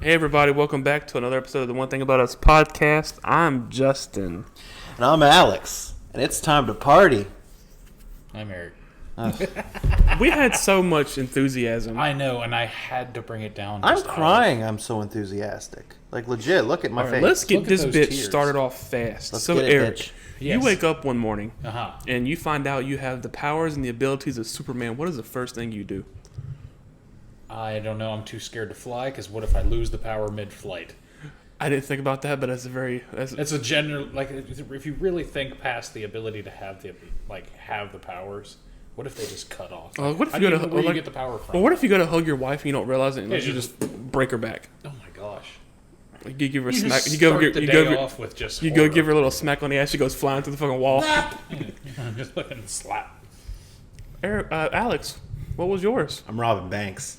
Hey everybody, welcome back to another episode of the One Thing About Us podcast. I'm Justin. And I'm Alex. And it's time to party. I'm Eric. We had so much enthusiasm. I know, and I had to bring it down. I'm just crying. I'm so enthusiastic. Like, legit, look at my All right, face. let's get Look at this those bitch tears. started off fast. Let's So get it, Eric, bitch. you wake up one morning Uh-huh. and you find out you have the powers and the abilities of Superman. What is the first thing you do? I don't know. I'm too scared to fly, because what if I lose the power mid-flight? I didn't think about that, but that's a very... It's a general... Like, if you really think past the ability to have the powers, what if they just cut off? What if How you do go to... know where like- you get the power from? Well, what if you go to hug your wife and you don't realize it and Yeah, you you just break her back? Oh my gosh. You give her a You smack. just You go start give the you day go off with just you go horror. give her a little smack on the ass. She goes flying through the fucking wall. Just fucking slap. Eric, Alex, what was yours? I'm robbing banks.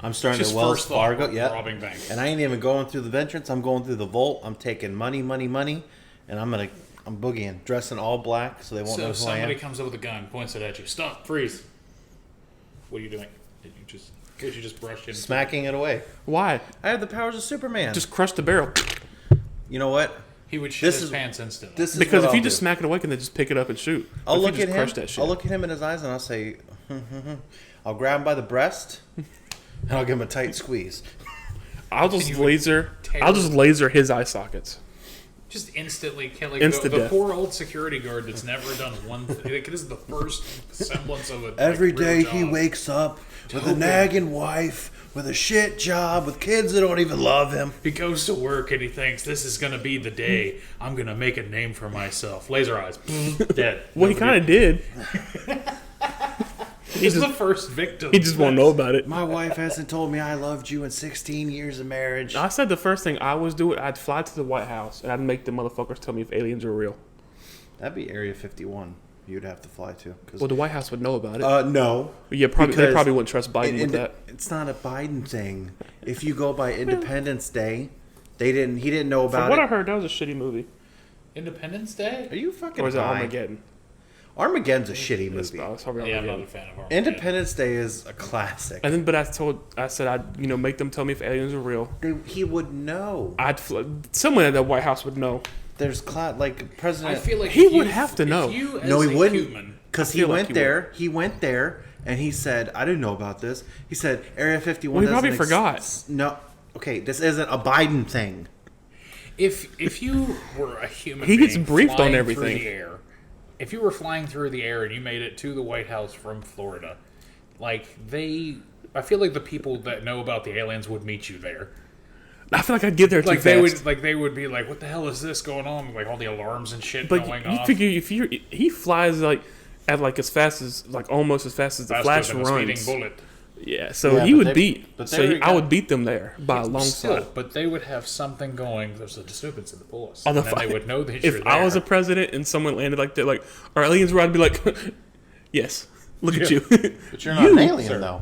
I'm starting Just at Wells first thought, Fargo. Yeah. robbing banks. And I ain't even going through the entrance. I'm going through the vault. I'm taking money. And I'm boogieing, dressing all black so they won't So know if who I somebody am. comes up with a gun, points it at you, stop, freeze. What are you doing? Did you just brush into Smacking it away. Why? I have the powers of Superman. Just crush the barrel. You know what? He would shit This his is- pants instantly. This is Because what if you I'll just do. smack it away, can they just pick it up and shoot? I'll If you look just at crush him. that shit. I'll look at him in his eyes and I'll say, I'll grab him by the breast and I'll give him a tight squeeze. I'll just you would laser. tear- I'll just laser his eye sockets. Just instantly killing Insta the death. poor old security guard that's never done one thing. Like, this is the first semblance of a Every like, real day job. he wakes up with a Hoping. nagging wife, with a shit job, with kids that don't even love him. He goes to work and he thinks, this is going to be the day I'm going to make a name for myself. Laser eyes. Dead. Well, he kind of did. He's the first victim. He just won't know about it. My wife hasn't told me I loved you in 16 years of marriage. I said the first thing I was doing, I'd fly to the White House and I'd make the motherfuckers tell me if aliens are real. That'd be Area 51 you'd have to fly to. Well, the White House would know about it. No. Yeah, probably. They because probably wouldn't trust Biden with that. It's not a Biden thing. If you go by Independence Day, he didn't know From about what it. I heard, that was a shitty movie. Independence Day? Are you fucking Or is it high? Armageddon? Armageddon's a shitty It's movie. probably Yeah, I'm not a Armageddon. fan of Armageddon. Independence Day is a classic. And then, but I said I'd make them tell me if aliens are real. He would know. Someone at the White House would know. There's like I President. feel like He if would you- have to know. If you, as No, he a wouldn't. human, Because I he feel like went he there. He went there and he said, I didn't know about this. He said, Area 51 Well, he doesn't probably forgot. No. Okay, this isn't a Biden thing. If you were a human He gets being briefed on flying everything. through the air, if you were flying through the air and you made it to the White House from Florida, I feel like the people that know about the aliens would meet you there. I feel like I'd get there too Like fast. they would be like, "What the hell is this going on?" Like all the alarms and shit But going you off. figure if he flies at as fast as almost as fast as the Faster Flash than a runs. speeding bullet. Yeah, so Yeah, he but would they- beat. but So they already I got- would beat them there by a long Still, shot. but they would have something going. There's a disturbance in the pulse. On the And then fi- they would know that If you're I was a there. president and someone landed like that, like are aliens were, I'd be like, yes, look at you. But you're not an alien, sir. though.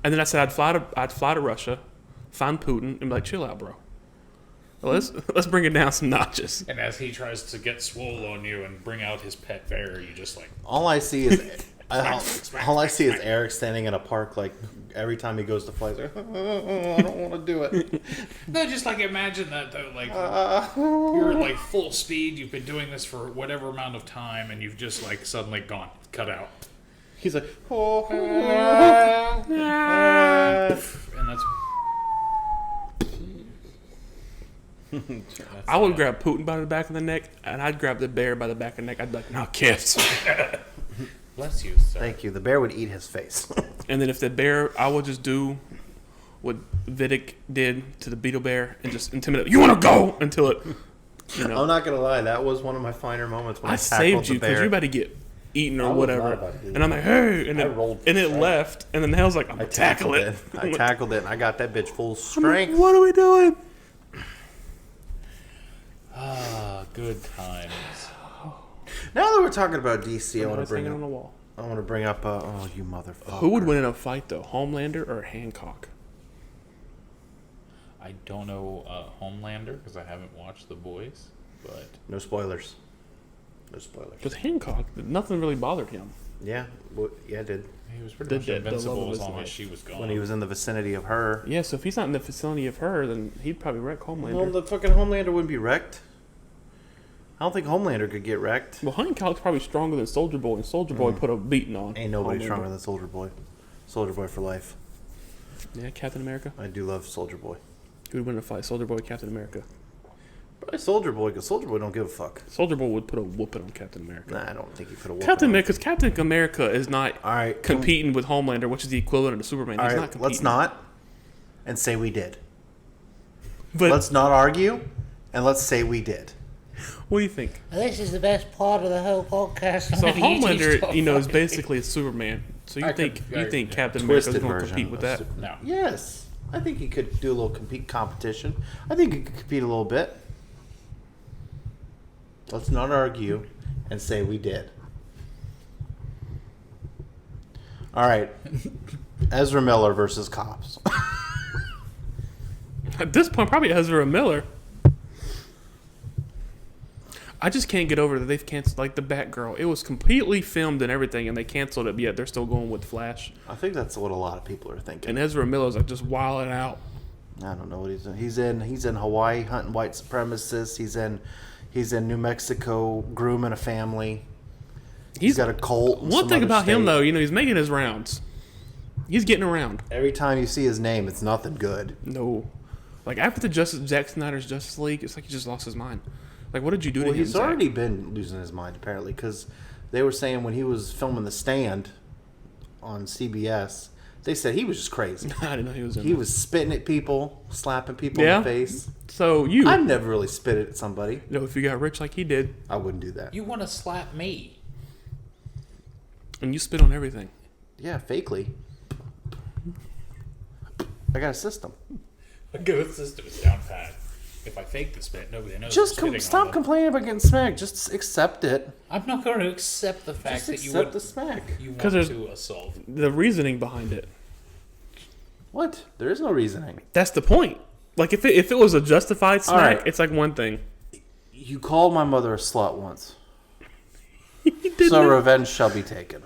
And then I said I'd fly to Russia, find Putin, and be like, chill out, bro. Well, let's bring it down some notches. And as he tries to get swole on you and bring out his pet bear, you just like All I see is all I see is Eric standing in a park, like every time he goes to fly. He's like, I don't want to do it. no, just like imagine that though, like you're at like full speed. You've been doing this for whatever amount of time, and you've just like suddenly gone cut out, He's like, and that's I would grab Putin by the back of the neck, and I'd grab the bear by the back of the neck. I'd be like, no, kiss. bless you, sir. thank you. The bear would eat his face. And then if the bear, I would just do what Vidic did to the beetle bear and just intimidate. You want to go until it, I'm not gonna lie, that was one of my finer moments when I, I tackled saved you the because bear. you're about to get eaten or I was whatever. not about to get And I'm like, hey, and I rolled it back. left, and then the hell's like, I'm I gonna tackle it. I tackled it, and I got that bitch full I'm like, strength. what are we doing? Good times. Now that we're talking about DC, I want to It's bring hanging on the up. wall. I want to bring up. Oh, you motherfucker! Who would win in a fight though, Homelander or Hancock? I don't know Homelander because I haven't watched The Boys, but No spoilers. No spoilers. Because Hancock, nothing really bothered him. Yeah, yeah, it did. He was pretty The- much the love of invincible as his long as life. she was gone. When he was in the vicinity of her. Yeah, so if he's not in the vicinity of her, then he'd probably wreck Homelander. Well, the fucking Homelander wouldn't be wrecked. I don't think Homelander could get wrecked. Well, Huncal's probably stronger than Soldier Boy, and Soldier Boy put a beating on. Ain't nobody Homelander. stronger than Soldier Boy. Soldier Boy for life. Yeah, Captain America. I do love Soldier Boy. Who would win a fight, Soldier Boy or Captain America? Probably Soldier Boy, because Soldier Boy don't give a fuck. Soldier Boy would put a whooping on Captain America. Nah, I don't think he could have. Captain America, because Captain America is not All right, competing with Homelander, which is the equivalent of Superman. All He's right, not competing. let's not, and say we did. But Let's not argue, and let's say we did. what do you think? This is the best part of the whole podcast. So You two Homelander, stop you know, is fucking- basically Superman. So you I think could- you think yeah. Captain America is Twisted going to version compete with of that? Superman. No. Yes, I think he could do a little competition. I think he could compete a little bit. Let's not argue and say we did. All right, Ezra Miller versus cops. At this point, probably Ezra Miller. I just can't get over that they've canceled like the Batgirl. It was completely filmed and everything, and they canceled it. But yet they're still going with Flash. I think that's what a lot of people are thinking. And Ezra Miller's like just wilding out. I don't know what he's in. He's in Hawaii hunting white supremacists. He's in New Mexico grooming a family. He's got a cult. in One some thing other about him state. though, you know, he's making his rounds. He's getting around. Every time you see his name, it's nothing good. No, like after the Zack Snyder's Justice League, it's like he just lost his mind. Like, what did you do to Well, him? he's Zack? already been losing his mind apparently because they were saying when he was filming The Stand on CBS, they said he was just crazy. I didn't know he was in. He there. was spitting at people, slapping people Yeah? in the face. So you, I've never really spit at somebody. you know, if you got rich like he did, I wouldn't do that. You want to slap me? and you spit on everything. Yeah, fakely. I got a system. A good system is down pat. If I fake the spit, nobody knows. Just I'm spitting stop on them. complaining about getting smacked. Just accept it. I'm not going to accept the fact Just that you accept would the smack. you want 'Cause there's- to assault. The reasoning behind it. What? There is no reasoning. That's the point. Like if it was a justified All smack, right. it's like one thing. You called my mother a slut once, He did so not. revenge shall be taken.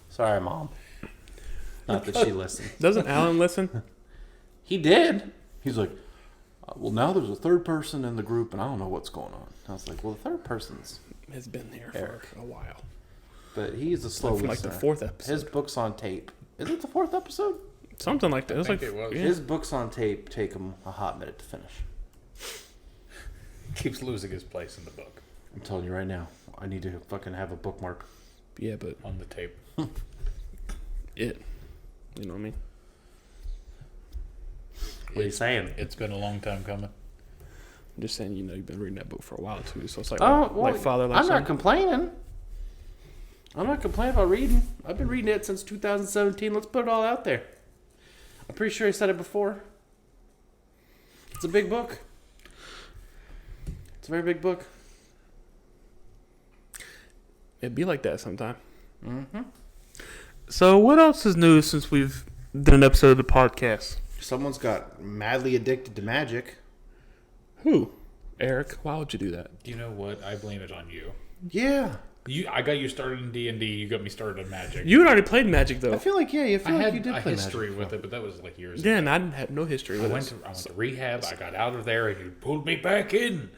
Sorry, Mom. Not that she listened. Doesn't Alan listen? He did. He's like, well, now there's a third person in the group, and I don't know what's going on. I was like, well, the third person's, Has been here Eric. for a while. but he's a slow From like the listener. fourth episode. His book's on tape. Is it the fourth episode? Something like that. It was think like it was. yeah. His books on tape take him a hot minute to finish. Keeps losing his place in the book I'm telling you right now, I need to fucking have a bookmark. Yeah, but on the tape. it. You know what I mean? What are you saying? It's been a long time coming. I'm just saying, you know, you've been reading that book for a while too. So it's like, Oh, well, like father, like I'm son. not complaining. I'm not complaining about reading. I've been reading it since 2017. Let's put it all out there. I'm pretty sure I said it before. It's a big book. It's a very big book. It'd be like that sometime. Mm-hmm. So what else is new since we've done an episode of the podcast? Someone's got madly addicted to magic. Who? Eric? Why would you do that? Do you know what? I blame it on you. Yeah. I got you started in D&D. You got me started in Magic. You had already played Magic though. I feel like, yeah, you feel I like had you did a play history magic with before. it, but that was like years Yeah, ago. and I didn't have no history I with went it. to rehab. I got out of there, and you pulled me back in.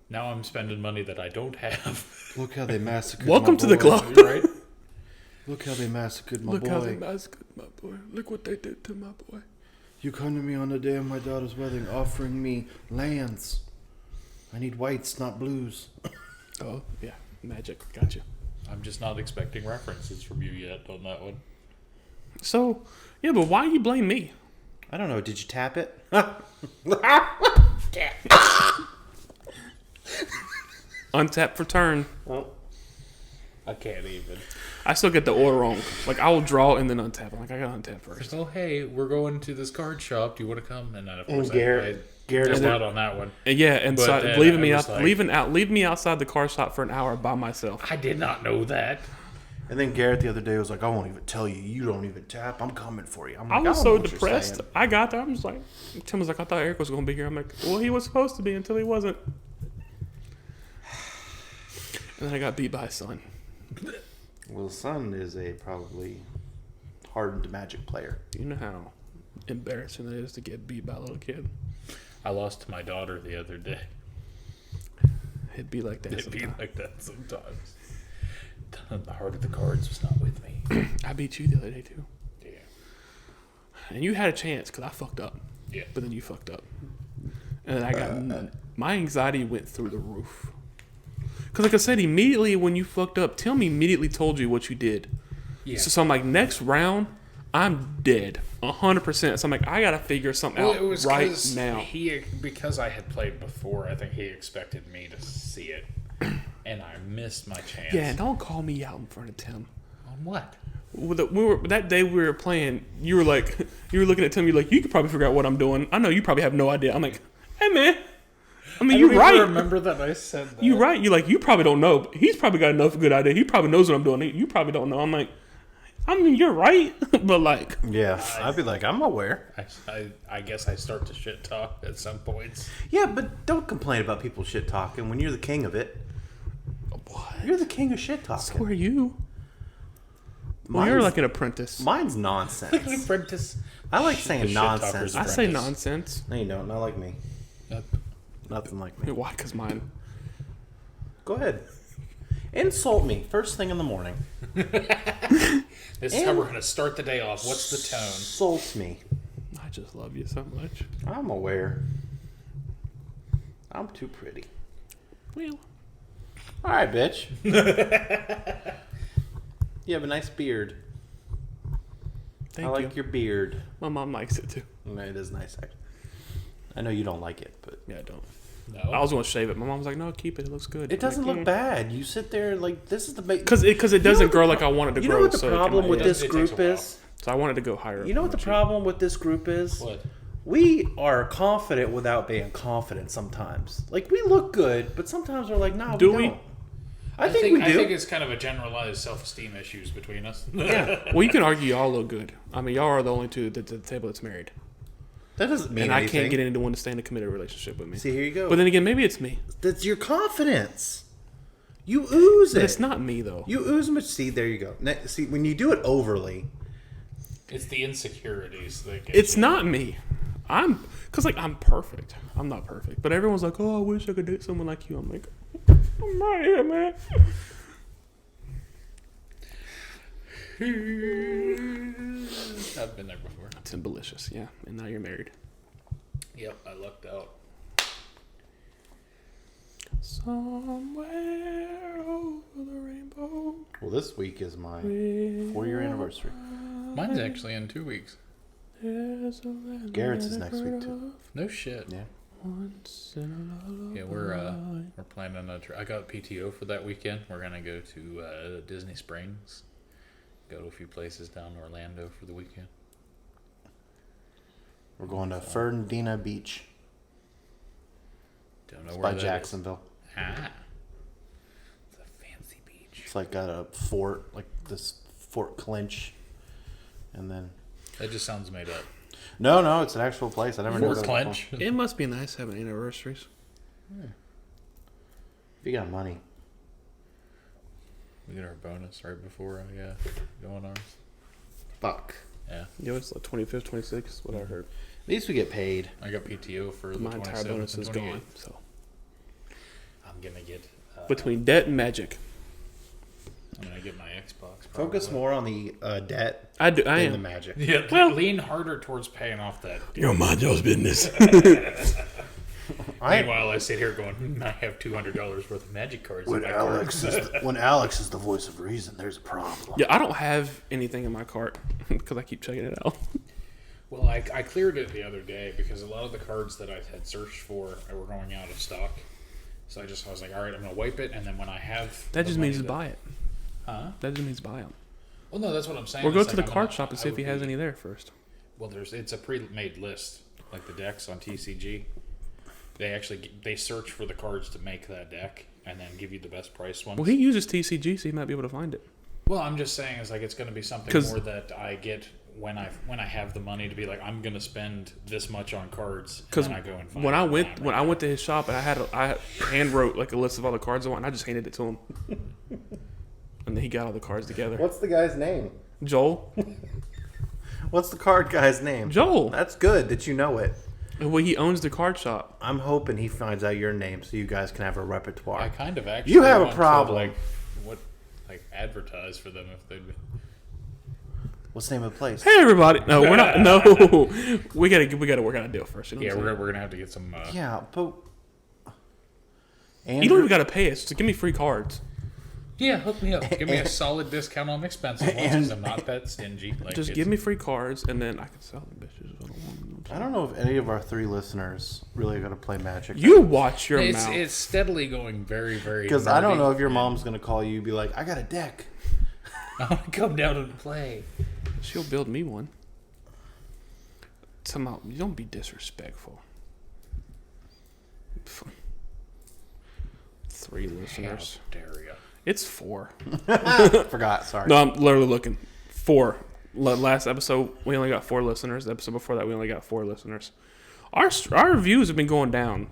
Now I'm spending money that I don't have. Look how they massacred Welcome my to the boy. club. Right? Look how they massacred my Look boy. how they massacred my boy. Look what they did to my boy. You come to me on the day of my daughter's wedding offering me lands. I need whites, not blues. Oh, yeah. Magic. Gotcha. I'm just not expecting references from you yet on that one. So, yeah, but why you blame me? I don't know. Did you tap it? Untap for turn. Well, I can't even. I still get the order wrong. Like, I will draw and then untap. I'm like, I gotta untap first. So, hey, we're going to this card shop. Do you want to come? And then, of course, Garrett I is missed out on that one. And yeah, and But so then leaving I me was out, like- leaving me outside the car shop for an hour by myself. I did not know that. And then Garrett the other day was like, I won't even tell you. You don't even tap. I'm coming for you. I'm like, I was don't so know what you're depressed. saying. I got there. I'm just like, Tim was like, I thought Eric was gonna be here. I'm like, well, he was supposed to be until he wasn't. And then I got beat by Sun. Well, Sun is a probably hardened Magic player. You know how embarrassing it is to get beat by a little kid. I lost to my daughter the other day. It'd be like that. It'd be sometimes. like that sometimes. The heart of the cards was not with me. I beat you the other day too, Yeah. and you had a chance because I fucked up. Yeah. But then you fucked up, and then I got my anxiety went through the roof. Because like I said, immediately when you fucked up, Tim immediately told you what you did. Yeah. So I'm like, next round, I'm dead, 100%. So I'm like, I gotta figure something Well, out it was right 'cause now. because I had played before. I think he expected me to see it, and I missed my chance. Yeah, don't call me out in front of Tim. On what? That day we were playing. You were like, you were looking at Tim. You're like, you could probably figure out what I'm doing. I know you probably have no idea. I'm like, hey man, I mean, you're right. Remember that I said that. You're right. You're like, you probably don't know. But he's probably got enough good idea. He probably knows what I'm doing. You probably don't know. I'm like, I mean, you're right, but like, Yeah, I'd be like, I'm aware. I guess I start to shit talk at some points. Yeah, but don't complain about people shit talking when you're the king of it. what? You're the king of shit So talking. are you? Well, you're like an apprentice. Mine's nonsense. Apprentice. I like saying The shit nonsense. talker's I say apprentice. nonsense. No, you don't. Not like me. Yep. Nothing like me. Why? Because mine. Go ahead. Insult me first thing in the morning. This is how we're gonna start the day off. What's the tone? Insult me. I just love you so much. I'm aware. I'm too pretty. Well, All right, bitch. You have a nice beard. thank I like you. your beard. My mom likes it too. It is nice, actually. I know you don't like it, but Yeah, I don't. No. I was gonna shave it. My mom was like, "No, keep it. It looks good." it doesn't look bad. You sit there like this is the because it doesn't grow like I wanted to You grow. know what the so it can- problem with it this does- it takes a group while. is? So I wanted to go higher. You know what the problem with this group is? What? We are confident without being confident sometimes. Like we look good, but sometimes we're like, no, Do we we? don't. I think we do. I think it's kind of a generalized self-esteem issues between us. Yeah. Well, you can argue y'all look good. I mean, y'all are the only two at the table that's married, That doesn't mean and I anything. can't get anyone to stay in a committed relationship with me. See, here you go. But then again, maybe it's me. That's your confidence. You ooze But it. it's not me though. You ooze much. See, there you go. See, when you do it overly, It's the insecurities that get It's not me. I'm I'm perfect. I'm not perfect, but everyone's like, "Oh, I wish I could date someone like you." I'm like, I'm right here, man. I've been there before. It's delicious, yeah. And now you're married. Yep, I lucked out. Somewhere over the rainbow. well, this week is my 4-year anniversary. Mine's actually in 2 weeks. There's a land Garrett's is I've next week, heard too. of No shit. Yeah. Once in a lullaby. Yeah, we're planning a trip. I got PTO for that weekend. We're gonna go to Disney Springs, go to a few places down in Orlando for the weekend. We're going to Fernandina Beach. Don't know It's where by that is. Jacksonville. Ah, it's a fancy beach. It's like got a fort, like this Fort Clinch, and then That just sounds made up. no, it's an actual place. I never knew Fort that Clinch. It must be nice having anniversaries. If you got money, We get our bonus right before I go on ours. fuck. Yeah, You know, it's like 25th, 26th, what I heard. At least we get paid. I got PTO for the My entire 27th bonus and is 28th. gone. So I'm gonna get between debt and magic, I'm gonna get my Xbox. Focus probably. more on the debt I than the am. magic. Yeah, Well- lean harder towards paying off that. You're mind y'all's business. Meanwhile, I sit here going, I have $200 worth of magic cards in my cart. When Alex is the voice of reason, there's a problem. Yeah, I don't have anything in my cart because I keep checking it out. Well, I cleared it the other day because a lot of the cards that I had searched for were going out of stock. So I was like, all right, I'm going to wipe it, and then when I have... That the just money means to that- buy it. Huh? That just means buy them. Well, no, that's what I'm saying. Or go It's to like the I'm card gonna- shop and I see if he would has be- any there first. Well, it's a pre-made list, like the decks on TCG. They search for the cards to make that deck and then give you the best price ones. Well, he uses TCG, so he might be able to find it. Well, I'm just saying it's going to be something 'Cause- more that I get when I have the money to be like, I'm gonna spend this much on cards, Because and then I go and find when I it, went and when I went to his shop and I hand wrote like a list of all the cards I want, and I just handed it to him, and then he got all the cards together. What's the guy's name? Joel, What's the card guy's name? Joel. That's good that you know it. Well, he owns the card shop. I'm hoping he finds out your name so you guys can have a repertoire. I kind of actually You have a want to, problem. advertise for them if they'd be. What's the name of the place? Hey everybody! No, we're not. No, we gotta work out a deal first. You know Yeah, what I'm we're gonna have to get some. Yeah, but saying? You don't even gotta pay us. Just give me free cards. Yeah, hook me up. Give me a solid discount on expensive ones, 'cause I'm not that stingy. Like, Just give me free cards, and then I can sell them bitches. If I don't want them. I don't know if any of our 3 listeners really are going to play Magic. You watch your It's, mouth. it's steadily going very, very. Because I don't nerdy. know if your mom's going to call you and be like, I got a deck. I want to come down and play. She'll build me one. Somehow, you don't be disrespectful. 3 listeners. How dare ya. It's 4. Forgot, sorry. No, I'm literally looking. 4. Last episode, we only got 4 listeners. The episode before that, we only got 4 listeners. Our views have been going down.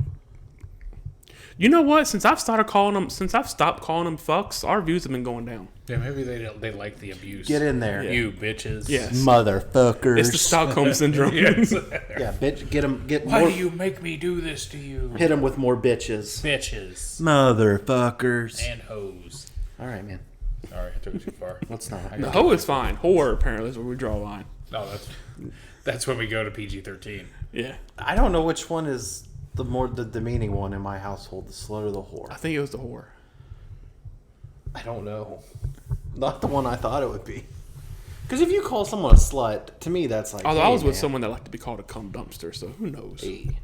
You know what? Since I've stopped calling them fucks, our views have been going down. Yeah, maybe they like the abuse. Get in there. Yeah. You bitches. Yes. Motherfuckers. It's the Stockholm syndrome. Yes. Yeah, bitch, get Why more. do you make me do this to you? Hit them with more bitches. Bitches Motherfuckers. and hoes. All right, man. Sorry, I took it too far. Let's not. The hoe is fine. Whore, apparently, is where we draw a line. No, that's when we go to PG-13. Yeah. I don't know which one is the more the demeaning one in my household, the slut or the I whore. think it was the whore. I don't know. Not the one I thought it would be. Because if you call someone a slut, to me that's like. Although hey, I was with man. someone that liked to be called a cum dumpster, so who knows? Hey.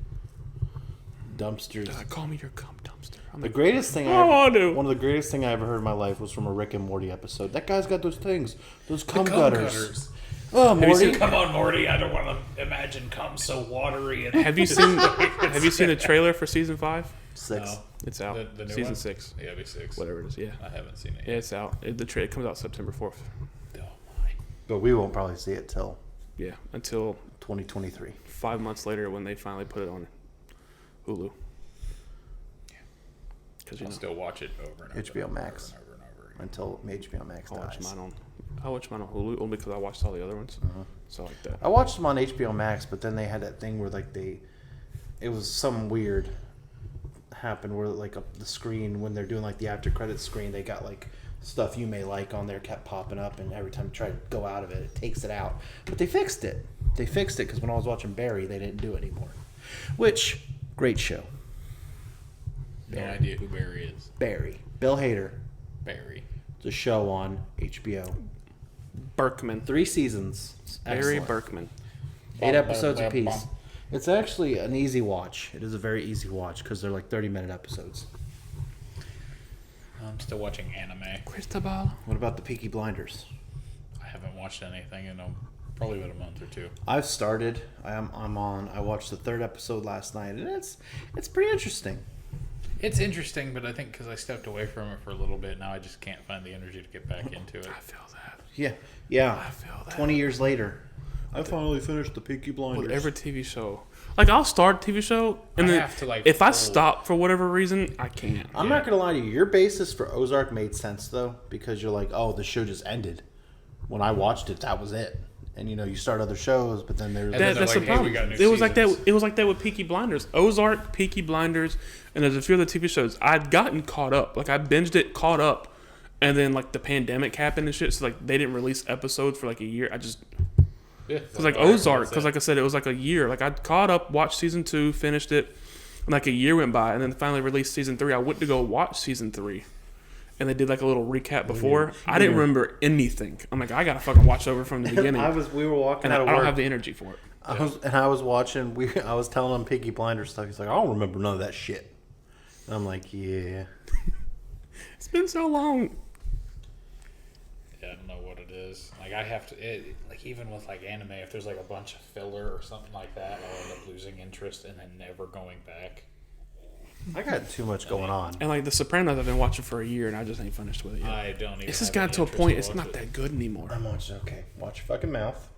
Dumpsters. They're like, call me your cum dumpster. I'm The like, greatest thing Oh, I do. one of the greatest thing I ever heard in my life was from a Rick and Morty episode. That guy's got those things, those cum gutters. Oh, you Morty. seen- Come on, Morty. I don't want to imagine cum so watery. And have you seen the trailer for season 5? 6. No. It's out. The new Season one? 6. Yeah, it'll be 6. Whatever it is. Yeah. I haven't seen it Yeah, yet. it's out. It comes out September 4th. Oh, my. But we won't probably see it till Yeah. Until 2023. 5 months later when they finally put it on Hulu. Because you I'll know, still watch it over and over. HBO and Max. Over and over and over again. Until HBO Max I watch dies. mine on Hulu only because I watched all the other ones. So like that. I watched them on HBO Max, but then they had that thing where like it was some weird happened where like the screen when they're doing like the after credits screen, they got like stuff you may like on there kept popping up, and every time you try to go out of it, it takes it out. But they fixed it. They fixed it because when I was watching Barry, they didn't do it anymore. Which great show, No idea who Barry is. Barry. Bill Hader. Barry. It's a show on HBO. Berkman. 3 seasons. Barry Excellent. Berkman. 8 episodes apiece. It's actually an easy watch. It is a very easy watch because they're like 30-minute episodes. I'm still watching anime. Cristobal. What about the Peaky Blinders? I haven't watched anything in probably about a month or two. I've started. I'm on. I watched the 3rd episode last night, and it's pretty interesting. It's interesting, but I think because I stepped away from it for a little bit, now I just can't find the energy to get back into it. I feel that. Yeah. I feel that. 20 years later, I finally finished the Peaky Blinders. With every TV show. Like, I'll start a TV show, and I then have to, like, if I hold- stop for whatever reason, I can't. I'm not gonna lie to you. Your basis for Ozark made sense though, because you're like, oh, the show just ended. When I watched it, that was it. And you start other shows, but then there's And then That's they're the like, hey, we problem. got new It was like that. seasons. It was like that with Peaky Blinders, Ozark, Peaky Blinders, and there's a few other TV shows. I'd gotten caught up. Like I binged it, caught up, and then like the pandemic happened and shit. So like they didn't release episodes for like a year. I just Yeah, because like Ozark, because like I said, it was like a year. Like I caught up, watched season 2, finished it, and like a year went by, and then finally released season 3. I went to go watch season 3. And they did like a little recap before. I didn't remember anything. I'm like, I gotta fucking watch over from the beginning. we were walking and out of I work. don't have the energy for it. I was watching. I was telling him Peaky Blinders stuff. He's like, I don't remember none of that shit. And I'm like, yeah. It's been so long. Yeah, I don't know what it is. Like I have to, like even with like anime, if there's like a bunch of filler or something like that, I'll end up losing interest and then never going back. I got too much going on. And like The Sopranos, I've been watching for a year, and I just ain't finished with it yet. I don't even. It's just have gotten any to a interest point. to It's watch not it. that good anymore. I'm watching. Okay, watch your fucking mouth.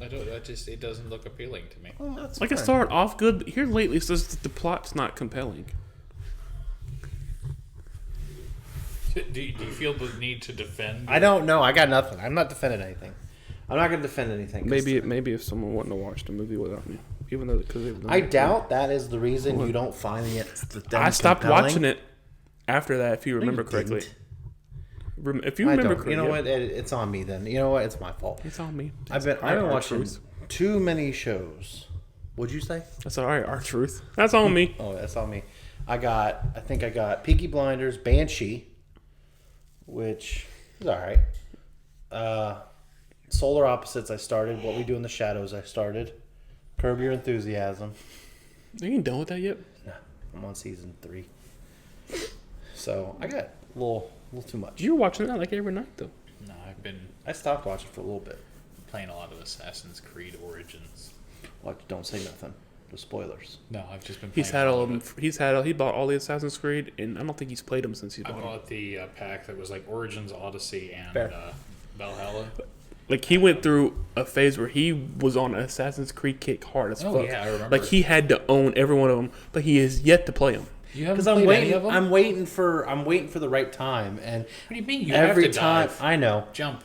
I don't. It doesn't look appealing to me. Well, that's Like it fine. started off good, but here lately it's just that the plot's not compelling. Do you feel the need to defend? I don't know. I got nothing. I'm not defending anything. I'm not going to defend anything. 'Cause Maybe if someone wouldn't have watched the movie without me, even though because I doubt that is the reason you don't find it. I stopped watching it after that. If you remember correctly, if you I remember don't. correctly, You know what? It's on me then. You know what? It's my fault. It's on me. I've been Our watching truth. too many shows. What'd you say? That's all right. Our truth. That's on me. Oh, that's on me. I think I got Peaky Blinders, Banshee, which is all right. Solar Opposites. I started. What We Do in the Shadows. I started. Curb Your Enthusiasm. You ain't done with that yet. Nah, I'm on season 3. So I got a little too much. You're watching that like every night though. No, I've been I stopped watching for a little bit. playing a lot of Assassin's Creed Origins. Like, don't say nothing. The spoilers. No, I've just been. Playing He's had all of of them. He bought all the Assassin's Creed, and I don't think he's played them since he I bought them. bought the pack that was like Origins, Odyssey, and Fair. Valhalla. Like he went through a phase where he was on Assassin's Creed kick hard as Oh, fuck. yeah, I remember. Like he had to own every one of them, but he is yet to play them. You haven't Because played any of them. I'm waiting for the right time, and What do you mean? You every have to time dive. I know, Jump.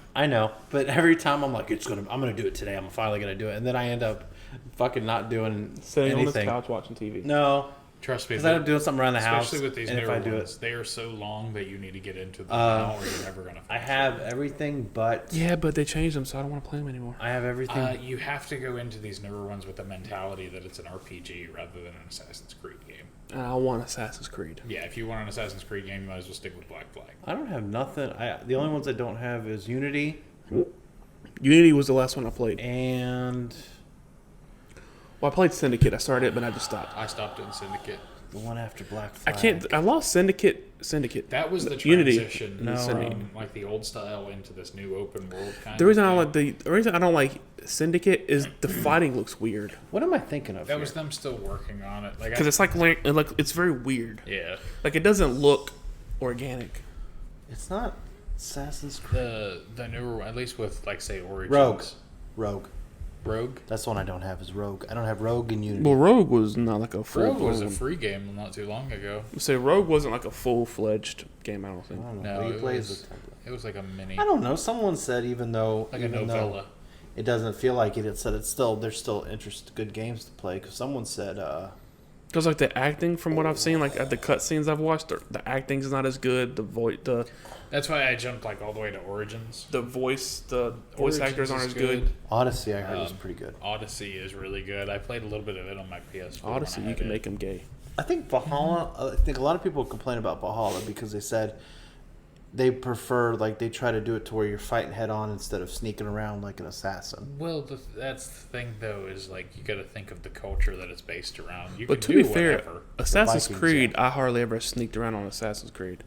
but every time I'm like, I'm gonna do it today. I'm finally gonna do it, and then I end up fucking not doing Sitting on anything. this couch watching TV. No, Trust me. because I end up doing something around the house, Especially with these and if newer I do ones, it, they are so long that you need to get into them now, or you're never gonna. I have everything, but Yeah, but they changed them, so I don't want to play them anymore. I have everything. You have to go into these newer ones with the mentality that it's an RPG rather than an Assassin's Creed game. And I want Assassin's Creed. Yeah, if you want an Assassin's Creed game, you might as well stick with Black Flag. I don't have nothing. The only ones I don't have is Unity Unity was the last one I played. and Well, I played Syndicate. I started it, but I just stopped. I stopped in Syndicate. the one after Black I Flag. can't. I lost Syndicate. That was the Unity. transition No. from like the old style into this new open world kind. The reason I of don't like the reason I don't like Syndicate is the fighting looks weird What am I thinking of? that here? was them still working on it. Like, because it's like it's very weird. yeah, Like it doesn't look organic. It's not Assassin's Creed. the newer one, at least with like say Origins. Rogue. That's the one I don't have. Is Rogue. I don't have Rogue and Unity. Well, Rogue was not like a full. Rogue was a free game not too long ago. Say Rogue wasn't like a full-fledged game. I don't think. I don't know. No, What do you it play was- as a template? It was like a mini, I don't know. Someone said even though like a even though novella. it doesn't feel like it, it said it's still there's still good games to play. Because someone said Because like the acting, from what I've seen, like at the cutscenes I've watched, the acting's not as good. That's why I jumped like all the way to Origins. The voice Origins actors aren't is as good. Odyssey. I heard was pretty good. Odyssey is really good. I played a little bit of it on my PS4. when Odyssey, I you had can it. make them gay. I think Valhalla. I think a lot of people complain about Valhalla because they said they prefer like they try to do it to where you're fighting head on instead of sneaking around like an assassin. Well, that's the thing though, is like you got to think of the culture that it's based around. You But to can be do fair, whatever. Assassin's Vikings, Creed, I hardly ever sneaked around on Assassin's Creed.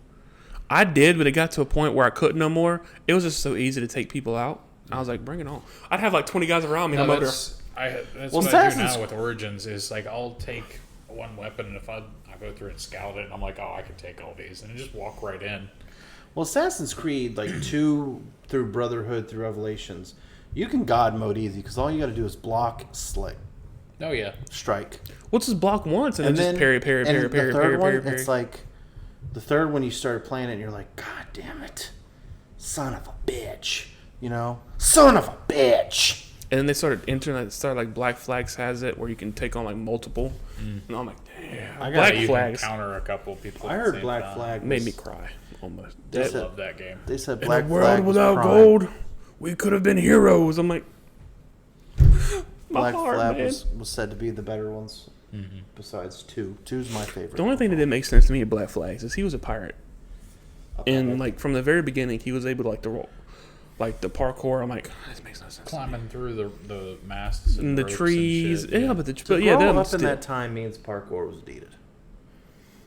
I did, but it got to a point where I couldn't no more. It was just so easy to take people out. I was like, bring it on. I'd have like 20 guys around me. No, and I'm over there. that's Well, what I do Assassin's- now with Origins. Is like I'll take one weapon, and if I go through and scout it, and I'm like, oh, I can take all these, and I just walk right in. Well, Assassin's Creed like 2 through Brotherhood through Revelations, you can God mode easy because all you got to do is block, slick, Oh yeah, strike, What's just block once and, then just parry, and parry, the parry, third parry, one, parry, parry. it's like the third one you started playing it, and you're like, God damn it, son of a bitch, son of a bitch. And then they started like Black Flags has it where you can take on like multiple. And I'm like, damn. I got Black you Flags can counter a couple people. I at the heard same Black time. Flag made was- me cry almost. They I said- love that game. They said In Black a Flag world was without prime. gold, we could have been heroes. I'm like, my Black heart, Flag man. was said to be the better ones. Besides 2. 2's my favorite. The only thing that didn't make sense to me with Black Flags is he was a pirate. And like from the very beginning, he was able to like the parkour. I'm like, this makes no sense. Climbing through the masts And the ropes trees, and shit, yeah, but to yeah, grow them up still. in that time means parkour was needed.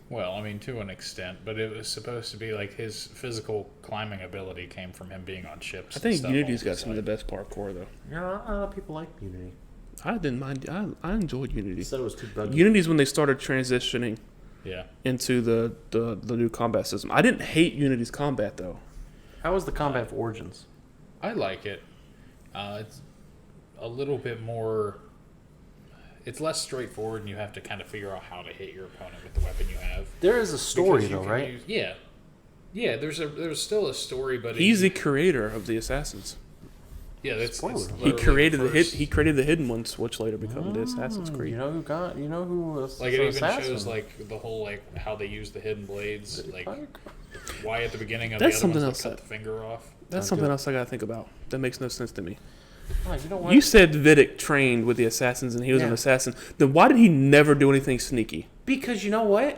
Well, I mean, to an extent, but it was supposed to be like his physical climbing ability came from him being on ships. I think and stuff Unity's all got the some of the best parkour though. Yeah, a lot of people like Unity. I didn't mind. I enjoyed Unity. They said it was too buggy. Unity's when they started transitioning Yeah. into the new combat system. I didn't hate Unity's combat though. How was the combat for Origins? I like it. It's a little bit more. It's less straightforward, and you have to kind of figure out how to hit your opponent with the weapon you have. There is a story Because you though, can right? Yeah. There's still a story, but He's the creator of the assassins. yeah. That's Spoiler. He created first. He created the hidden ones, which later become the Assassin's Creed. You know who was Like it the even assassin? shows like the whole like how they use the hidden blades, like why at the beginning of That's the other something ones else they cut that- the finger off. That's something else I gotta think about. That makes no sense to me. Oh, you know what? You said Vidic trained with the assassins and he was an Yeah. assassin. Then why did he never do anything sneaky? Because you know what?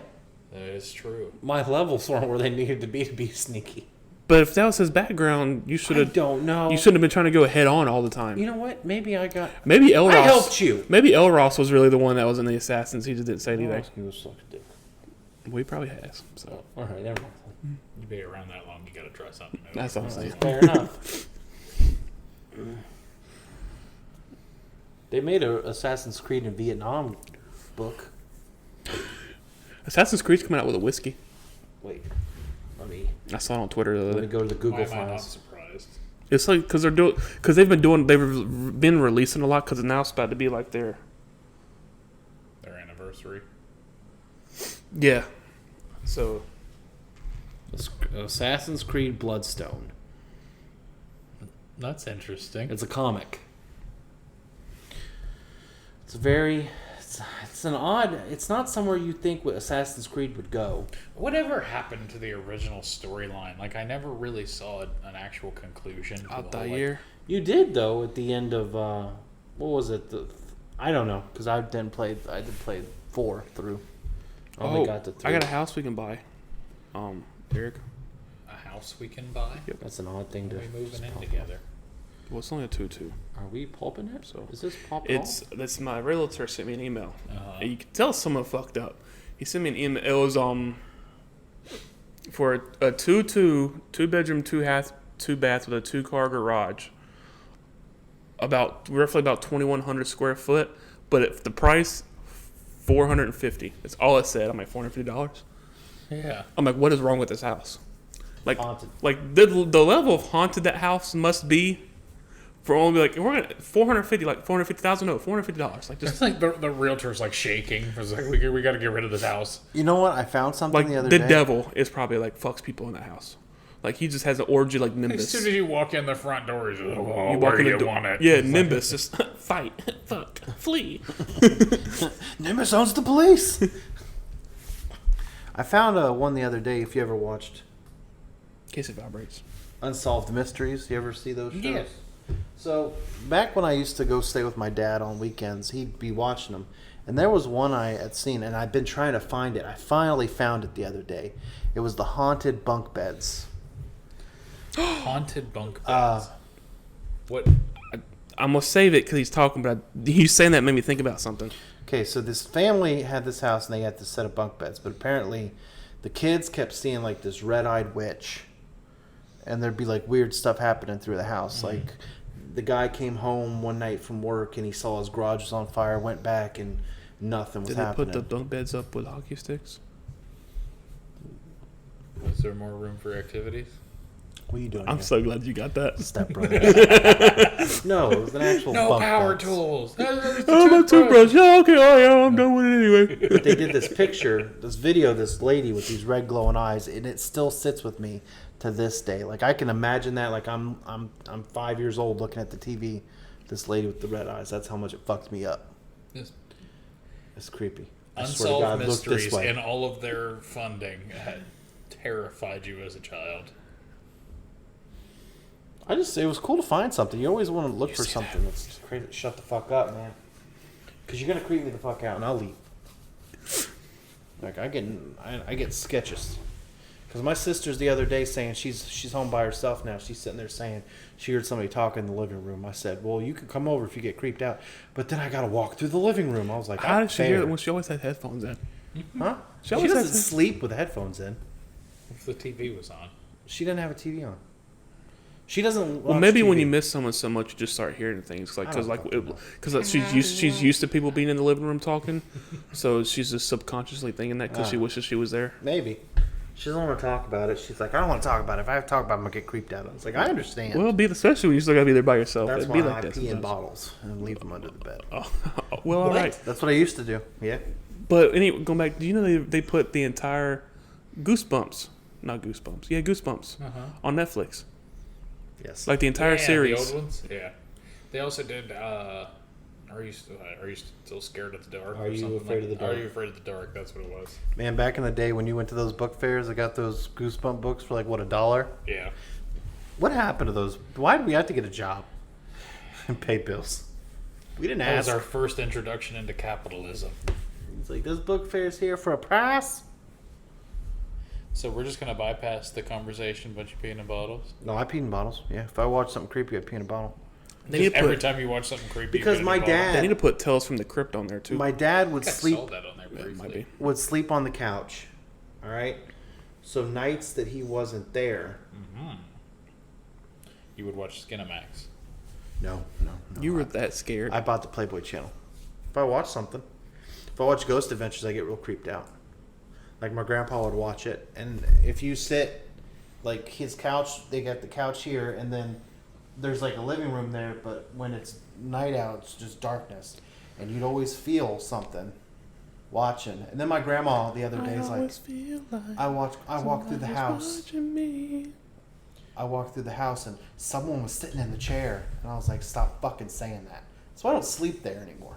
That is true. My levels weren't where they needed to be sneaky. But if that was his background, you should I have. don't know. You shouldn't have been trying to go head on all the time. You know what? Maybe I got. Maybe Elros. I helped you. Maybe Elros was really the one that was in the assassins. He just didn't say anything. He was such a dick. Well, he probably has. So All right, never mind. You be around that long, you gotta try something new. that's what I'm saying. Fair enough. They made a Assassin's Creed in Vietnam book. Assassin's Creed's coming out with a whiskey. Wait, let me I saw it on Twitter the other day. go to the Google Why am I not files. surprised? It's like because they've been releasing a lot because now it's about to be like their Their anniversary. yeah. So Assassin's Creed Bloodstone. That's interesting. It's a comic. It's an odd. It's not somewhere you think what Assassin's Creed would go. Whatever happened to the original storyline? Like, I never really saw an actual conclusion. To the whole, Altair. You did though at the end of what was it? I don't know because I didn't play 4 through. I only got to 3. I got a house we can buy. Eric. a house we can buy. That's an odd thing to. Are we moving in pop together? Well, it's only a 2-2. Are we pulping it? So Is this pop? That's my realtor sent me an email. Uh-huh. And you can tell someone fucked up. He sent me an email. It was for a 2-2, 2-bedroom, 2-bath with a 2-car garage. Roughly about 2,100 square foot, but the price $450. That's all it said. I'm like $450. Yeah. I'm like, what is wrong with this house? Like, Haunted. like the level of haunted that house must be. For only like we're gonna $450, like $450,000, no $450, like It's just like the realtor's like shaking. It's like we got to get rid of this house. You know what? I found something like the other the day. devil is probably like fucks people in that house. Like he just has an orgy like As Nimbus. soon as you walk in the front door, he's like, oh, You where walk do in the you door, want it? yeah, It's like- Nimbus just fight, fuck, flee. Nimbus owns the police. I found one the other day. If you ever watched In case it vibrates. Unsolved Mysteries, you ever see those shows? Yes. So back when I used to go stay with my dad on weekends, he'd be watching them, and there was one I had seen, and I'd been trying to find it. I finally found it the other day. It was the haunted bunk beds. Haunted bunk beds. What? I'm gonna save it because he's talking, but you saying that made me think about something. Okay, so this family had this house, and they had this set of bunk beds, but apparently the kids kept seeing like this red-eyed witch, and there'd be like weird stuff happening through the house. Like the guy came home one night from work and he saw his garage was on fire, went back and nothing was Did they happening. put the bunk beds up with hockey sticks? Was there more room for activities? What are you doing I'm here? so glad you got that. Step brother. No, it was an actual No bunk power beds. tools. Oh, my toothbrush. Yeah, okay, oh yeah, I'm done with it anyway. But they did this picture, this video of this lady with these red glowing eyes, and it still sits with me to this day. Like I can imagine that. Like I'm 5 years old looking at the TV, this lady with the red eyes. That's how much it fucked me up. Yes. It's creepy. I swear to Unsolved God, look this mysteries way. and all of their funding had terrified you as a child. It was cool to find something. You always want to look for see something that's crazy. Shut the fuck up, man. Because you're gonna creep me the fuck out, and I'll leave. Like I get sketches. Because my sister's the other day saying she's home by herself now. She's sitting there saying she heard somebody talking in the living room. I said, well, you can come over if you get creeped out, but then I gotta walk through the living room. I was like, How did she hear fair. it when she always had headphones in? Huh? She She always doesn't has- sleep with headphones in. If the TV was on. She doesn't have a TV on. She doesn't. Well, watch maybe when TV. you miss someone so much, you just start hearing things like I don't fucking know. because she's used to people being in the living room talking, so she's just subconsciously thinking that because she wishes she was there. Maybe. She doesn't want to talk about it. She's like, I don't want to talk about it. If I have to talk about it, I'm going to get creeped out. I was like, I understand. Well, especially when you still gotta be there by yourself. That's It'd why be like I that pee in sometimes. bottles and leave them under the bed. Oh, well, all right. That's what I used to do. Yeah. But anyway, going back, do you know they put the entire Goosebumps, not Goosebumps, yeah, Goosebumps on Netflix, Yes. like the entire series. The old ones. Yeah. They also did. Are you still scared of the dark? Are or You something Afraid of the Dark? Are you afraid of the dark? That's what it was. Man, back in the day when you went to those book fairs, I got those Goosebump books for like, what, $1? Yeah. What happened to those? Why did we have to get a job and pay bills? We didn't That was ask. our first introduction into capitalism. It's like, this book fair's here for a price? So we're just gonna bypass the conversation about you peeing in bottles. No, I peed in bottles. Yeah, if I watch something creepy, I pee in a bottle. They need Just to every put time you watch something creepy. Because you pee in my a bottle. dad- they need to put Tales from the Crypt on there too. My dad would I sleep saw that on there Yeah, it might briefly. be. would sleep on the couch. All right. So nights that he wasn't there. You would watch Skinamax. No. You were that scared. I bought the Playboy channel. If I watch something, if I watch Ghost Adventures, I get real creeped out. Like my grandpa would watch it, and if you sit, like his couch, they got the couch here, and then there's like a living room there. But when it's night out, it's just darkness, and you'd always feel something watching. And then my grandma the other day is like, I walked through the house. I walked through the house and someone was sitting in the chair, and I was like, stop fucking saying that. So I don't sleep there anymore.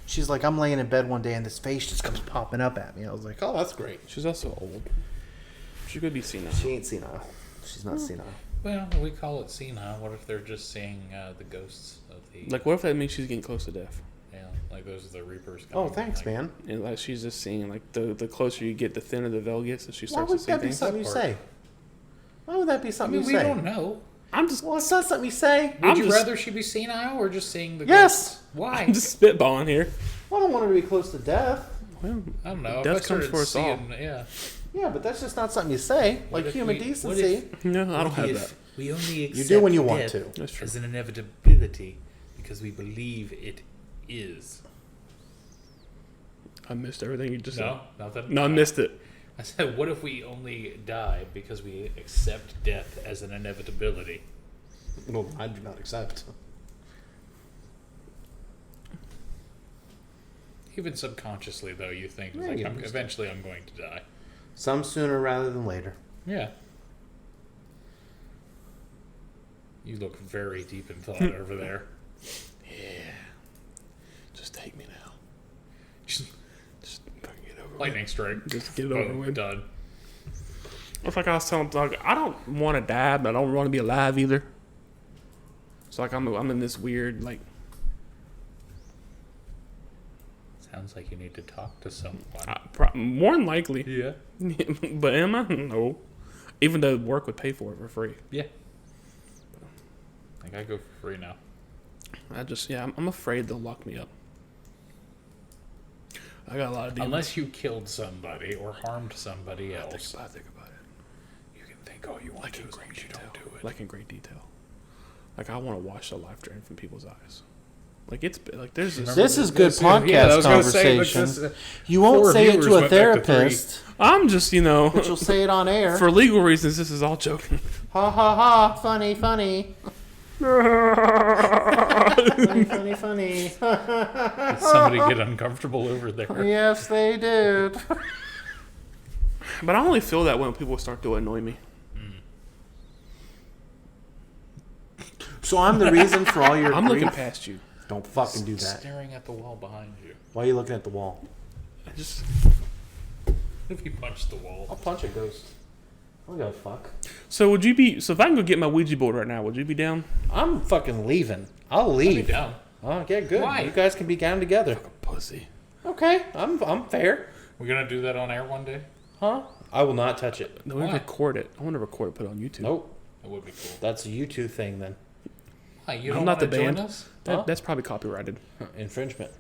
She's like, I'm laying in bed one day and this face just comes popping up at me. I was like, oh, that's great. She's also old. She could be senile. She ain't senile. She's not senile. Well, we call it senile. What if they're just seeing the ghosts of the? Like, what if that means she's getting close to death? Yeah, like those are the reapers. Oh, coming, thanks, like- man. And like she's just seeing like the closer you get, the thinner the veil gets, and she Why starts to would see that be things. something you That say? Why would that be I something mean, you we say? don't know. I'm just Well, it's not something you say. Would I'm you just- rather she be senile or just seeing the Yes! ghosts? Why? I'm just spitballing here. Well, I don't want her to be close to death. Well, I don't know. If Death I comes started for us all. seeing- Yeah. Yeah, but that's just not something you say. Like if human we- what decency. no, I don't have that. We only accept do when you want death to. That's true. as an inevitability because we believe it is. I missed everything you just No, said. nothing. No, I missed it. I said, what if we only die because we accept death as an inevitability? Well, I do not accept. Even subconsciously, though, you think Yeah, like, you understand. eventually I'm going to die. Some sooner rather than later. Yeah. You look very deep in thought over there. Just take me now. Just Just fucking get over with. lightning strike. Just get it over Boom, with. Done. It's like I was telling Doug, I don't want to die, but I don't want to be alive either. So like I'm in this weird like Sounds like you need to talk to someone. more than likely. Yeah. But am I? No. Even though work would pay for it for free. Yeah. I gotta go for free now. I'm afraid they'll lock me up. I got a lot of demons. Unless you killed somebody or harmed somebody else. Think about it. You can think all you want to as long as you don't do it. Like in great detail. Like I want to watch the life drain from people's eyes. Like it's like there's this. This is good Yeah, I podcast was gonna say, like, conversation. this, You won't four say it viewers to a went back to therapist, I'm just but you'll say it on air. for legal reasons. This is all joking. Ha ha ha! Funny, funny. funny, funny. Did somebody get uncomfortable over there? Yes, they did. But I only feel that when people start to annoy me. So I'm the reason for all your I'm grief? looking past you. Don't fucking do that. Staring at the wall behind you. Why are you looking at the wall? I just If you punch the wall. I'll punch a ghost. I don't give a fuck. so would you be so if I can go get my Ouija board right now? Would you be down? I'm fucking leaving. I'll I'll be leave. down. Oh, yeah, good. Why? You guys can be down together. Pussy. Okay, I'm fair. We're gonna do that on air one day? Huh? I will not touch it. No, we Why? record it. I want to record it, put it on YouTube. Nope. That would be cool. That's a YouTube thing then. Why, you I'm don't not want the to join band. us? That, Huh? That's probably copyrighted. Infringement.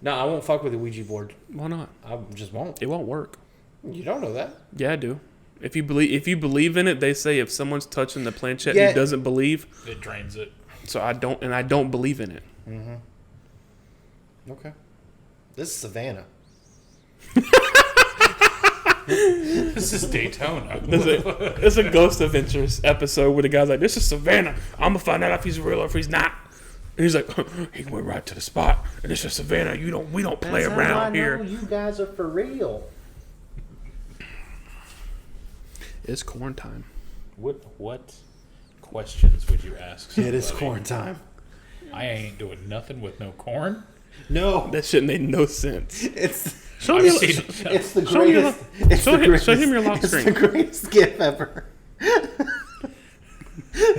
No, I won't fuck with the Ouija board. Why not? I just won't. It won't work. You don't know that. Yeah, I do. If you believe in it, they say if someone's touching the planchette Yeah. and he doesn't believe, It drains it. so I don't believe in it. Okay. This is Savannah. This is Daytona. It's a Ghost Adventures episode where the guy's like, "This is Savannah. I'm gonna find out if he's real or if he's not." And he's like, "He went right to the spot, and this is Savannah. We don't play That's how I around know here." you guys are for real. It's corn time. What questions would you ask? It is somebody? corn time. I ain't doing nothing with no corn. No, That shit made no sense. it's Show I've me. seen it. it's the Show me your greatest. It's show the him- greatest. show him your lock It's screen. the greatest gift ever.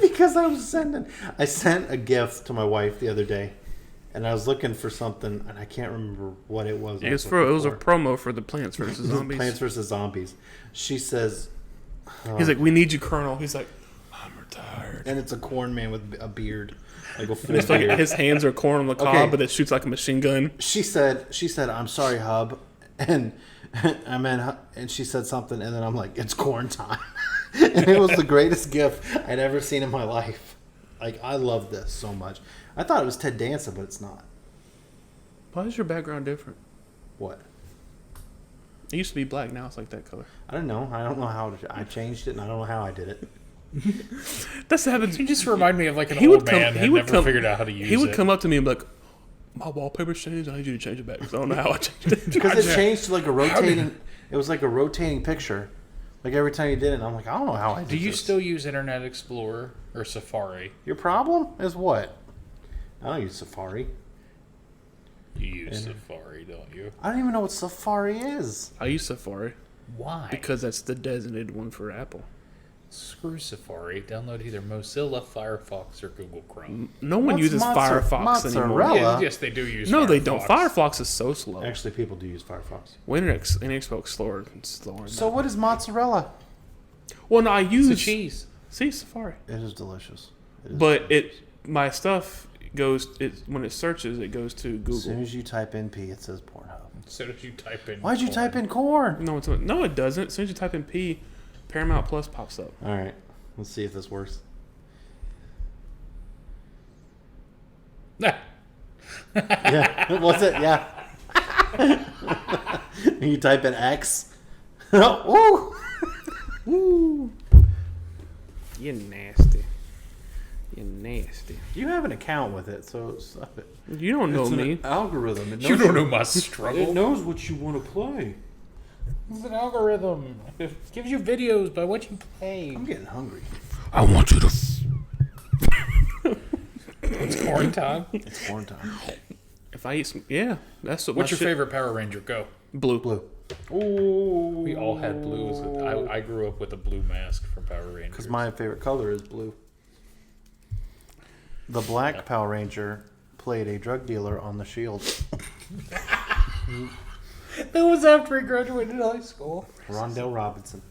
Because I sent a gift to my wife the other day, and I was looking for something, and I can't remember what it was. It was a promo for the Plants vs Zombies. Plants vs Zombies. She says, He's like, "We need you, Colonel." He's like, "I'm retired." and it's a corn man with a beard, like a full It's like beard. his hands are corn on the cob, Okay. but it shoots like a machine gun. She said, "I'm sorry, Hub," and I meant, and she said something, and then I'm like, "It's corn time," and it was the greatest gift I'd ever seen in my life. Like, I love this so much. I thought it was Ted Danson, but it's not. Why is your background different? What? It used to be black. Now it's like that color. I don't know. I don't know how I changed it, and I don't know how I did it. That's happens. You just remind me of like an He old would come- man he that would never come- figured out how to use it. He would come up to me and be like, "My wallpaper's changed. I need you to change it back." 'Cause I don't know how I changed it. Because it changed to like a rotating. It was like a rotating picture. Like every time you did it, and I'm like, I don't know how I did Do you this. still use Internet Explorer or Safari? Your problem is what? I don't use Safari. You use Safari, don't you? I don't even know what Safari is. I use Safari Why? because that's the designated one for Apple. Screw Safari. Download either Mozilla, Firefox, or Google Chrome. No one What's uses Firefox anymore. mozzarella? Yeah, yes, they do use. No, Firefox. they don't. Firefox is so slow. Actually, people do use Firefox. Well, Internet Explorer slower than So that. what is mozzarella? Well, no, I It's use a cheese. See, Safari, It is delicious. It is but delicious. my stuff goes. When it searches, it goes to As soon Google. as you type in P, it says Pornhub. So did you type in? Why'd you corn? type in corn? No, it doesn't. As soon as you type in P, Paramount Plus pops up. All right, let's see if this works. Yeah, what's it? Yeah. You type in X. Ooh. Woo! You're nasty. You're nasty. You have an account with it, so stop it. You don't know It's an me. algorithm. It knows You don't know my struggle. It knows what you want to play. It's an algorithm. It gives you videos by what you play. I'm getting hungry. I want you to. It's corn time. It's corn time. If I eat some, yeah, that's what. What's my your shit- favorite Power Ranger? Go. Blue. Blue. Ooh. We all had blues. I grew up with a blue mask from Power Rangers. Because my favorite color is blue. The black Power Ranger played a drug dealer on the Shield. That was after he graduated high school. Rondell Robinson.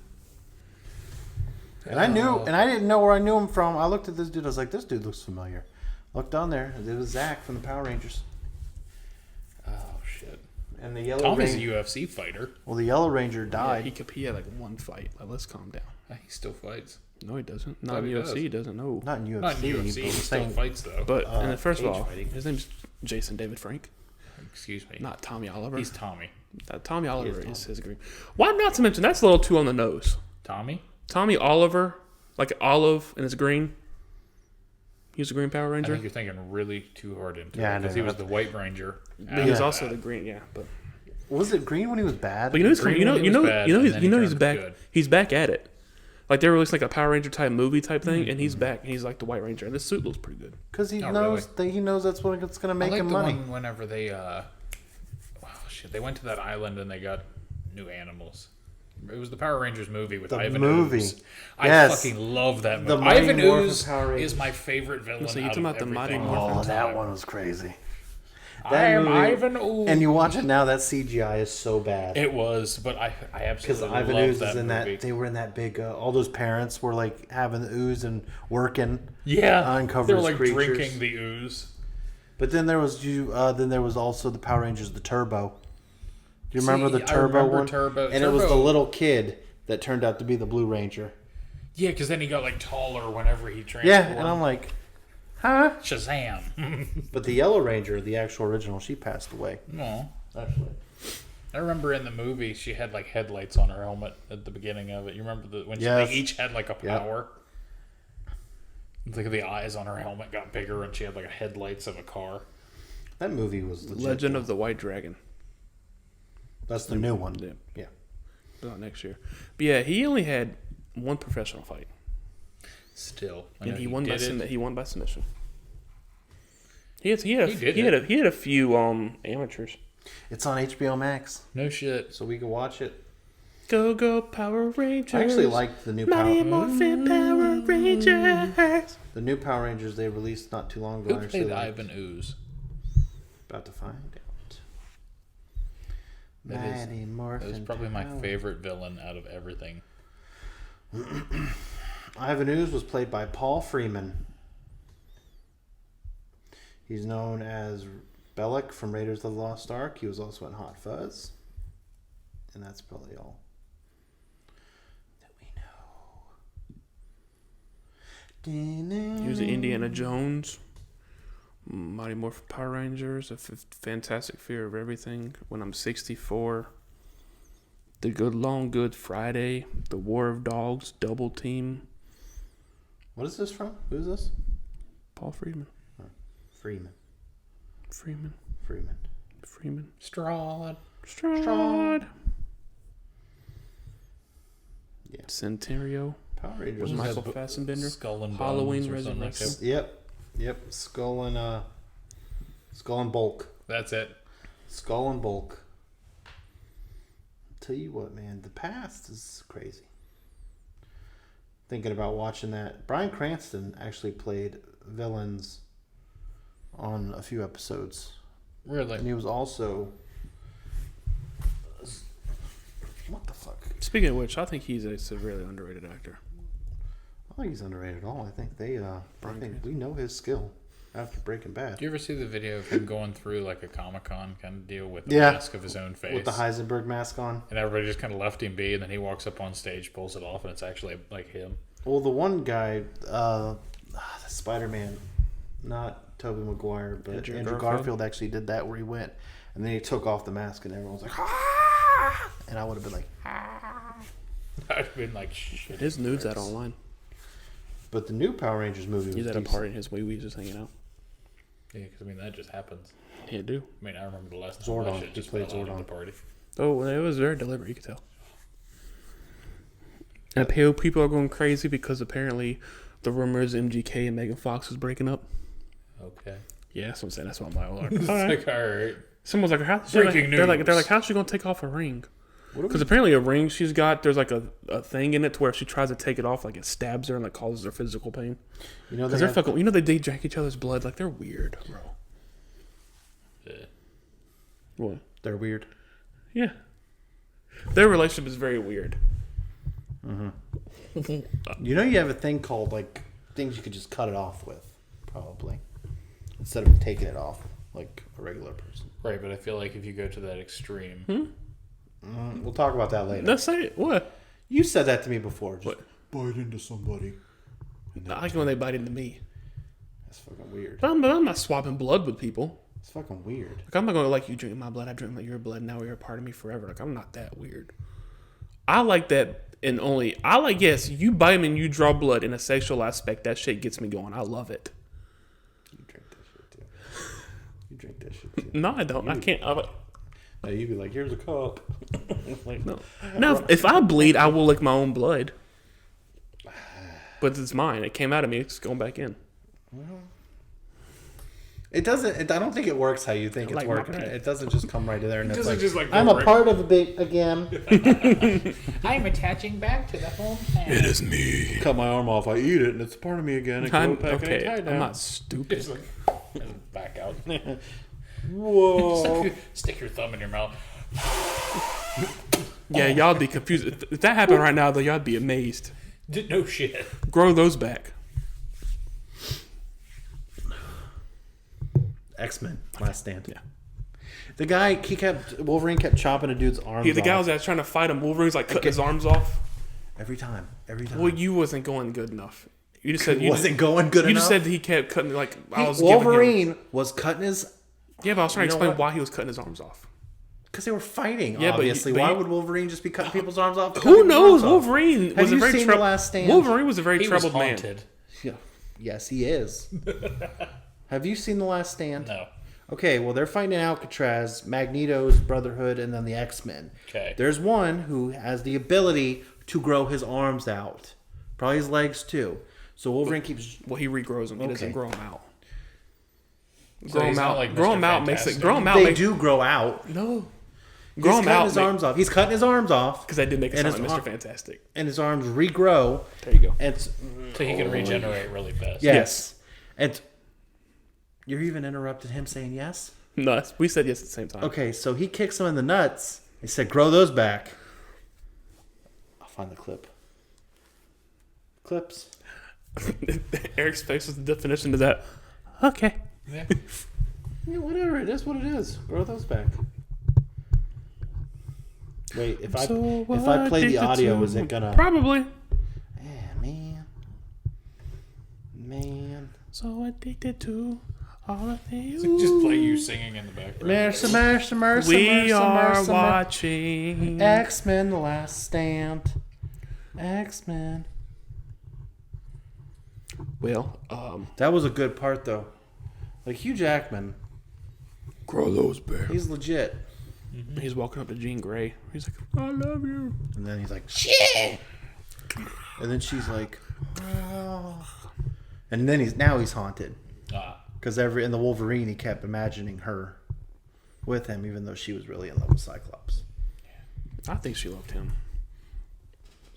And I knew, and I didn't know where I knew him from. I looked at this dude. I was like, this dude looks familiar. Looked on there. It was Zach from the Power Rangers. Oh shit. And the Yellow Tommy's a Ranger. UFC fighter. Well, the Yellow Ranger Yeah, died. he had like one fight. Like, let's calm down. He still fights. No, he doesn't. Not Oh, in he UFC. does. He doesn't know. Not in UFC. Not in UFC. but He I'm still saying fights though. But and then first of cage all, fighting. his name's Jason David Frank, Excuse me. not Tommy Oliver. He's Tommy. Tommy Oliver Tommy. is his green. Why not to mention that's a little too on the nose. Tommy? Tommy Oliver, like olive and it's green. He's a Green Power I Ranger. think you're thinking really too hard into Yeah, I it because know. he was the White Ranger. But he was after also that. the green. Yeah, but Was it green when he was bad? you know he's Green you know when he you know was bad, you know and he's then you he know he's turned back. good. He's back at it. Like they released like a Power Ranger type movie type thing, Mm-hmm. and he's back and he's like the White Ranger. And this suit looks pretty good. Because he Oh, knows he knows that's what it's going to make I like him the money. one whenever they they went to that island and they got new animals. It was the Power Rangers movie with The Ivan movie. Ooze. I Yes. fucking love that movie. The Mighty Ivan Morphin Ooze Power Rangers. is my favorite villain. So you out talking of about the Mighty everything. Morphin Oh, that Time. one was crazy. I That am movie- Ivan Ooze. And you watch it now, that CGI is so bad. It was, but I Because absolutely Ivan love Ooze that is in movie. that. They were in that big. All those parents were like having the ooze and working. Yeah, Uncover they were his like creatures. drinking the ooze. But then there was you. Then there was also the Power Rangers, the Turbo. Do you remember See, the I Turbo remember one? Turbo. And it was the Turbo- little kid that turned out to be the Blue Ranger. Yeah, because then he got like taller whenever he transformed. Yeah, and I'm like, huh? Shazam. But the Yellow Ranger, the actual original, she passed away. No. Actually, I remember in the movie she had like headlights on her helmet at the beginning of it. You remember when Yes. they each had like a Yep. power? Like the eyes on her helmet got bigger and she had like a headlights of a car. That movie was legit. Legend of the White Dragon. That's the new one. Yeah. Yeah. About next year. But yeah, he only had one professional fight, Still, I and know he won by did it. he won by submission. He had did it. a few amateurs. It's on HBO Max, No shit. so we can watch it. Go Power Rangers! I actually liked the new Mighty Power. Morphin Power Rangers. The new Power Rangers they released not too long ago. Who I actually played liked. Ivan Ooze? About to find out. That is- Mighty That Morphin was probably my Power. favorite villain out of everything. Ivan Ooze was played by Paul Freeman. He's known as Bellic from Raiders of the Lost Ark. He was also in Hot Fuzz. And that's probably all that we know. He was in Indiana Jones, Mighty Morphin Power Rangers, Fantastic Fear of Everything, When I'm 64, The Good Long Good Friday, The War of Dogs, Double Team. What is this from? Who is this? Paul Freeman. Freeman. Freeman. Freeman. Freeman. Strahd. Strahd. Yeah. Centenario. Power Rangers. Was was- Michael Fassbender. Skull and Halloween Bones or something like Resurrection. that. Yep. Skull and Bulk. That's it. Skull and Bulk. Tell you what, man, the past is crazy. Thinking about watching that, Bryan Cranston actually played villains on a few episodes, Really? and he was also what the fuck? Speaking of which, I think he's a severely underrated actor. I think he's underrated at all. I think they, I Bryan think Cranston. we know his skill after Breaking Bad Do you ever see the video of him going through like a Comic-Con kind of deal with the Yeah. mask of his own face? with the Heisenberg mask on. And everybody just kind of left him be, and then he walks up on stage, pulls it off, and it's actually like him. Well, the one guy, the Spider-Man, not Tobey Maguire, but Andrew Andrew Garfield? Garfield actually did that where he went, and then he took off the mask, and everyone was like, "Ah!" And I would have been like, I've been like, shit. His nudes out online. but the new Power Rangers movie was He's at a decent. party and his wee-wee's just hanging out. Yeah, because I mean that just happens. Yeah, do. I mean, I remember the last time Zordon. that shit He just played fell out Zordon. at the party. Oh, it was very deliberate. You could tell. And people are going crazy because apparently the rumor is MGK and Megan Fox is breaking up. Okay. Yeah, that's what I'm saying. That's what I'm like. It's All right. like, all right. Someone's like, how, Breaking they're like, news. how's she gonna take off a ring? What are Because we, apparently a ring she's got, there's like a thing in it to where if she tries to take it off, like it stabs her and like causes her physical pain. you know, Because they they're have, fucking, they drank each other's blood. Like they're weird, bro. Yeah. What? they're weird. Yeah. Their relationship is very weird. You know, you have a thing called like things you could just cut it off with, probably, instead of taking it off like a regular person. Right, but I feel like if you go to that extreme, We'll talk about that later. Let's say it. What? You said that to me before. Just What? bite into somebody. I like it when they bite into me. That's fucking weird. But I'm not swapping blood with people. It's fucking weird. Like, I'm not going to like you drink my blood, I drink your blood, now you're a part of me forever. Like, I'm not that weird. I like that, and yes, you bite me and you draw blood in a sexual aspect. That shit gets me going. I love it. You drink that shit too. You drink that shit too. No, I don't. I can't. Now you'd be like, here's a cup. Like, No. Now, if I bleed, I will lick my own blood. But it's mine. It came out of me. It's going back in. it doesn't. I don't think it works how you think it's Like my working. pee. It doesn't just come right to there and it's doesn't like, just like I'm go a right- part of it again. I'm attaching back to the home planet. It is me. Cut my arm off. I eat it and it's a part of me again. It I'm, go back and I tie okay, it I'm down. not stupid. Just like, and back out. Whoa. Stick your thumb in your mouth. Yeah, y'all be confused. If that happened right now, though, y'all be amazed. No shit. Grow those back. X-Men. Last Stand. Yeah. The guy, Wolverine kept chopping a dude's arms The guy off. was that's trying to fight him. Wolverine's like cutting his arms off. Every time. Well, you wasn't going good enough. You just said you wasn't going good You enough. just said that he kept cutting I was giving him. Wolverine was cutting his Yeah, but I was trying to You know explain what? why he was cutting his arms off. Because they were fighting, Yeah, but obviously. but Why you- would Wolverine just be cutting people's arms off? Who knows? Wolverine Have was a you very seen The Last Stand? Wolverine was a very He was troubled man. haunted. Yeah. Yes, he is. Have you seen The Last Stand? No. Okay, well, they're fighting in Alcatraz, Magneto's Brotherhood, and then the X-Men. Okay. There's one who has the ability to grow his arms out. Probably his legs, too. So Wolverine keeps... Well, he regrows them. He doesn't Okay. grow them out. So Grow he's them not out. like Grow Mr. them out makes it. Fantastic? Grow them out. They do grow out. No. He's Grow them cutting out. his arms off. He's cutting his arms off, Because I did make it And sound his like Mr. arm- Fantastic. and his arms regrow. There you go. And it's, So he can regenerate really fast. yes. And you're even interrupted him saying yes? No, we said yes at the same time. Okay, so he kicks him in the nuts. He said, grow those back. I'll find the clip. Clips. Eric's face was the definition of that. Okay. Yeah. Yeah, whatever. It is what it is. Grow those back. Wait, if I play the audio, is it gonna... Probably. Yeah, man. So addicted to all of you. So just play you singing in the background. Mercy. We are watching. X-Men: The Last Stand. X-Men. Well, That was a good part, though. Like, Hugh Jackman, grow those back. he's legit. He's walking up to Jean Grey. He's like, I love you. And then he's like, shit! And then she's like, oh. And then he's haunted. Because in the Wolverine, he kept imagining her with him, even though she was really in love with Cyclops. I think she loved him.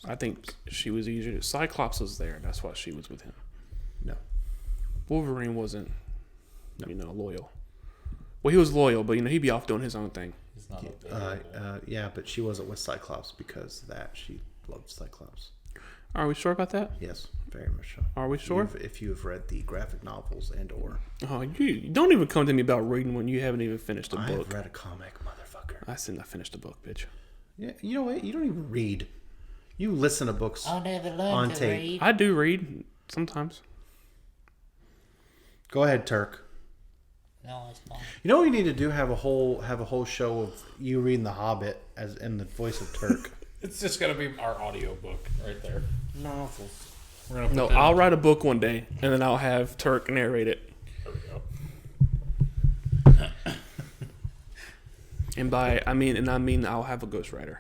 I think she was easier to... Cyclops was there. That's why she was with him. No. Wolverine wasn't, loyal. Well, he was loyal, but, he'd be off doing his own thing. He's not a Yeah, but she wasn't with Cyclops because she loved Cyclops. Are we sure about that? Yes, very much so. Are we sure? If you have read the graphic novels and/or Oh, you don't even come to me about reading when you haven't even finished a I book. have read a comic, motherfucker. I said I finished a book, bitch. Yeah, you know what? You don't even read. You listen to books I'll never learn on to tape. read. I do read sometimes. Go ahead, Turk. No, it's not. You know what we need to do? Have a whole show of you reading The Hobbit as in the voice of Turk. It's just gonna be our audio book right there. Novels. We're gonna put No, that I'll on- write a book one day, and then I'll have Turk narrate it. There we go. And I mean I'll have a ghostwriter.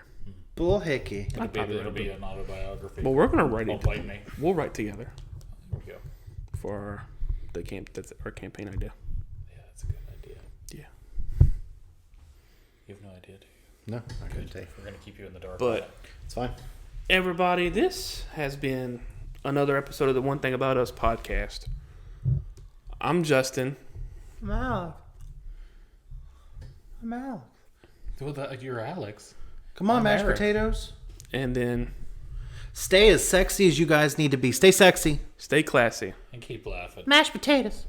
Bull hickey. It'll be an autobiography. Well, we're gonna write Don't it. blame me. We'll write together There we go. for that's our campaign idea. Yeah, that's a good idea. Yeah. You have no idea, do you? No, I couldn't tell you. We're gonna keep you in the dark. But It's fine. everybody, this has been another episode of the One Thing About Us podcast. I'm Justin. I'm out. well, you're Alex. Come on, I'm mashed Eric. potatoes. And then Stay as sexy as you guys need to be. Stay sexy. stay classy. And keep laughing. Mashed potatoes.